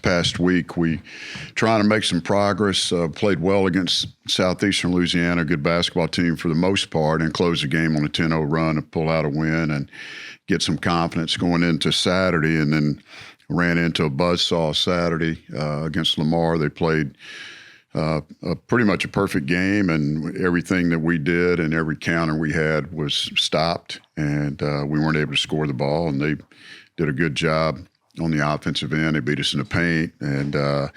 past week, we trying to make some progress. Played well against Southeastern Louisiana, a good basketball team for the most part, and closed the game on a 10-0 run and pull out a win and get some confidence going into Saturday. And then ran into a buzzsaw Saturday against Lamar. They played pretty much a perfect game, and everything that we did and every counter we had was stopped, and we weren't able to score the ball, and they did a good job on the offensive end. They beat us in the paint, and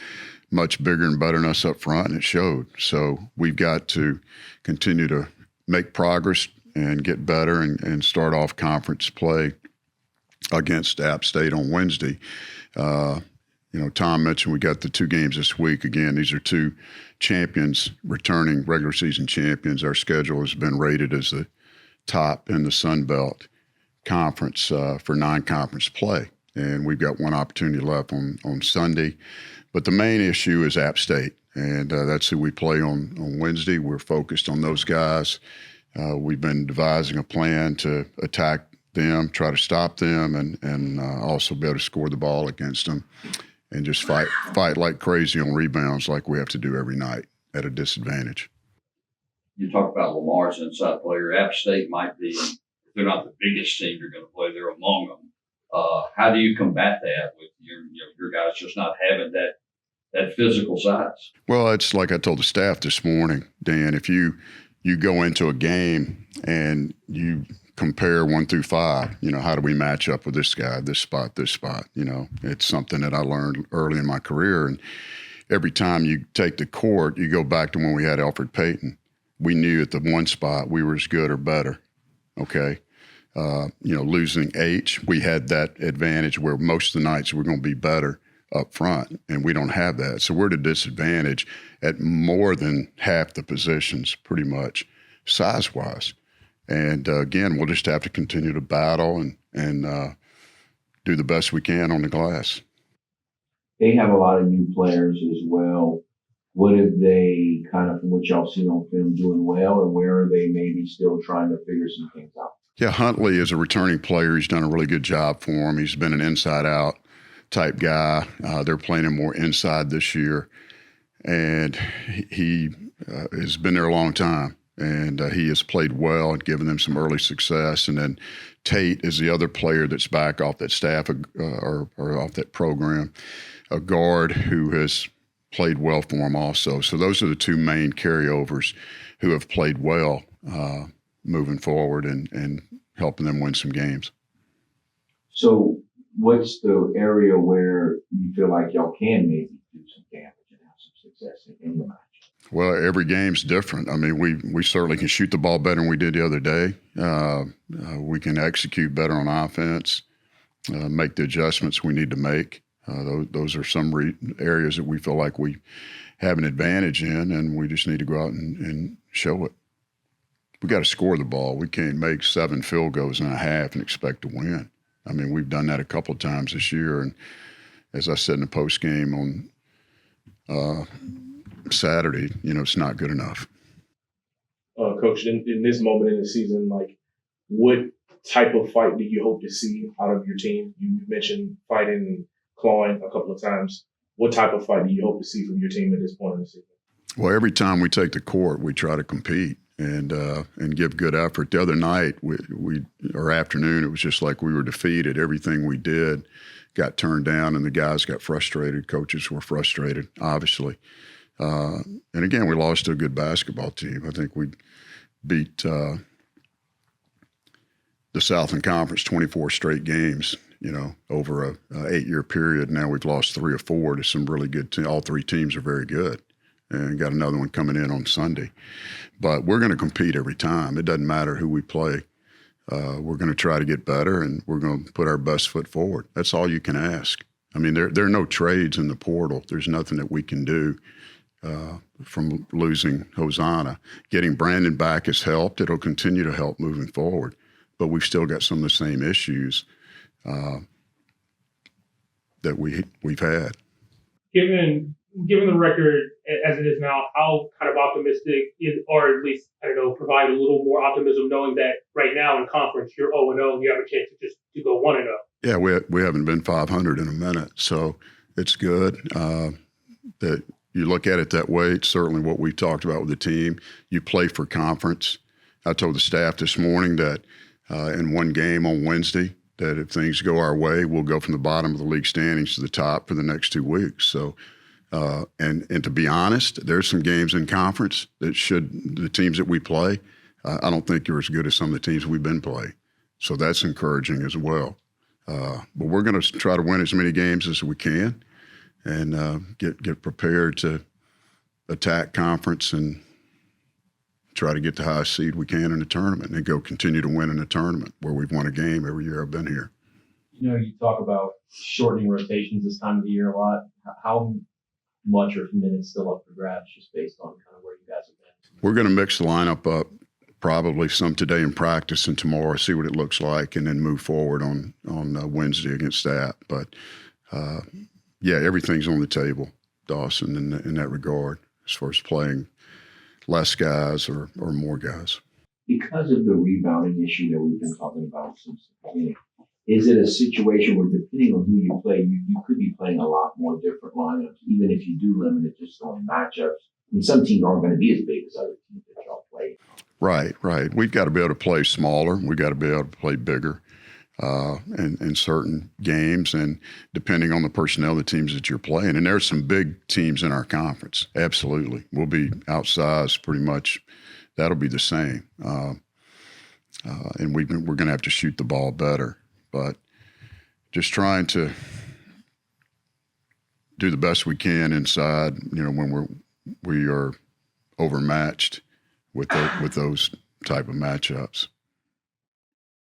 much bigger and better than us up front, and it showed. So we've got to continue to make progress and get better and start off conference play against App State on Wednesday. Tom mentioned we got the 2 games this week. Again, these are 2 champions, returning regular season champions. Our schedule has been rated as the top in the Sun Belt Conference for non-conference play. And we've got 1 opportunity left on Sunday. But the main issue is App State, and that's who we play on Wednesday. We're focused on those guys. We've been devising a plan to attack them, try to stop them, and also be able to score the ball against them, and just fight like crazy on rebounds like we have to do every night at a disadvantage. You talk about Lamar's inside player. App State might be, if they're not the biggest team you're going to play, they're among them. How do you combat that with your guys just not having that physical size? Well, it's like I told the staff this morning, Dan, if you go into a game and you compare 1 through 5, how do we match up with this guy, this spot? It's something that I learned early in my career. And every time you take the court, you go back to when we had Alfred Payton. We knew at the one spot we were as good or better. Okay. Losing H, we had that advantage where most of the nights we're going to be better up front, and we don't have that. So we're at a disadvantage at more than half the positions, pretty much, size-wise. And again, we'll just have to continue to battle and do the best we can on the glass. They have a lot of new players as well. What have they kind of, from what y'all seen on film, doing well, and where are they maybe still trying to figure some things out? Yeah, Huntley is a returning player. He's done a really good job for him. He's been an inside-out type guy. They're playing him more inside this year, and he has been there a long time. And he has played well and given them some early success. And then Tate is the other player that's back off that staff or off that program, a guard who has played well for him also. So those are the 2 main carryovers who have played well moving forward and helping them win some games. So what's the area where you feel like y'all can maybe do some damage and have some success in the match? Well, every game's different. I mean, we certainly can shoot the ball better than we did the other day. We can execute better on offense, make the adjustments we need to make. Those are some areas that we feel like we have an advantage in, and we just need to go out and show it. We got to score the ball. We can't make 7 field goals and a half and expect to win. I mean, we've done that a couple of times this year, and as I said in the post game on Saturday, it's not good enough. Coach, in this moment in the season, what type of fight do you hope to see out of your team? You mentioned fighting and clawing a couple of times. What type of fight do you hope to see from your team at this point in the season? Well, every time we take the court, we try to compete and give good effort. The other night, or afternoon, it was just like we were defeated. Everything we did got turned down, and the guys got frustrated. Coaches were frustrated, obviously. And again, we lost to a good basketball team. I think we beat the Southland Conference 24 straight games, over a 8-year period. Now we've lost 3 or 4 to some really good teams. All 3 teams are very good, and got another one coming in on Sunday. But we're going to compete every time. It doesn't matter who we play. We're going to try to get better, and we're going to put our best foot forward. That's all you can ask. I mean, there are no trades in the portal. There's nothing that we can do. From losing Hosanna. Getting Brandon back has helped. It'll continue to help moving forward. But we've still got some of the same issues that we've had. Given the record as it is now, how kind of optimistic or at least, provide a little more optimism knowing that right now in conference you're 0-0 and you have a chance to go 1-0? Yeah, we haven't been 500 in a minute. So It's good. That you look at it that way. It's certainly what we talked about with the team. You play for conference. I told the staff this morning that in one game on Wednesday, that if things go our way, we'll go from the bottom of the league standings to the top for the next 2 weeks. So, and to be honest, there's some games in conference that the teams that we play, I don't think you're as good as some of the teams we've been playing. So that's encouraging as well. But we're going to try to win as many games as we can and get prepared to attack conference and try to get the highest seed we can in the tournament and go continue to win in the tournament where we've won a game every year I've been here. You know, you talk about shortening rotations this time of the year a lot. How much are minutes still up for grabs just based on kind of where you guys have been? We're going to mix the lineup up, probably some today in practice and tomorrow, see what it looks like, and then move forward on Wednesday against that. But, yeah, everything's on the table, Dawson, in that regard, as far as playing less guys or more guys. Because of the rebounding issue that we've been talking about since the beginning, is it a situation where depending on who you play, you could be playing a lot more different lineups, even if you do limit it just on matchups? I mean, some teams aren't going to be as big as other teams that y'all play. Right. We've got to be able to play smaller. We've got to be able to play bigger in certain games, and depending on the personnel, the teams that you're playing. And there's some big teams in our conference. Absolutely. We'll be outsized pretty much. That'll be the same. And we're going to have to shoot the ball better. But just trying to do the best we can inside, when we are overmatched with those type of matchups.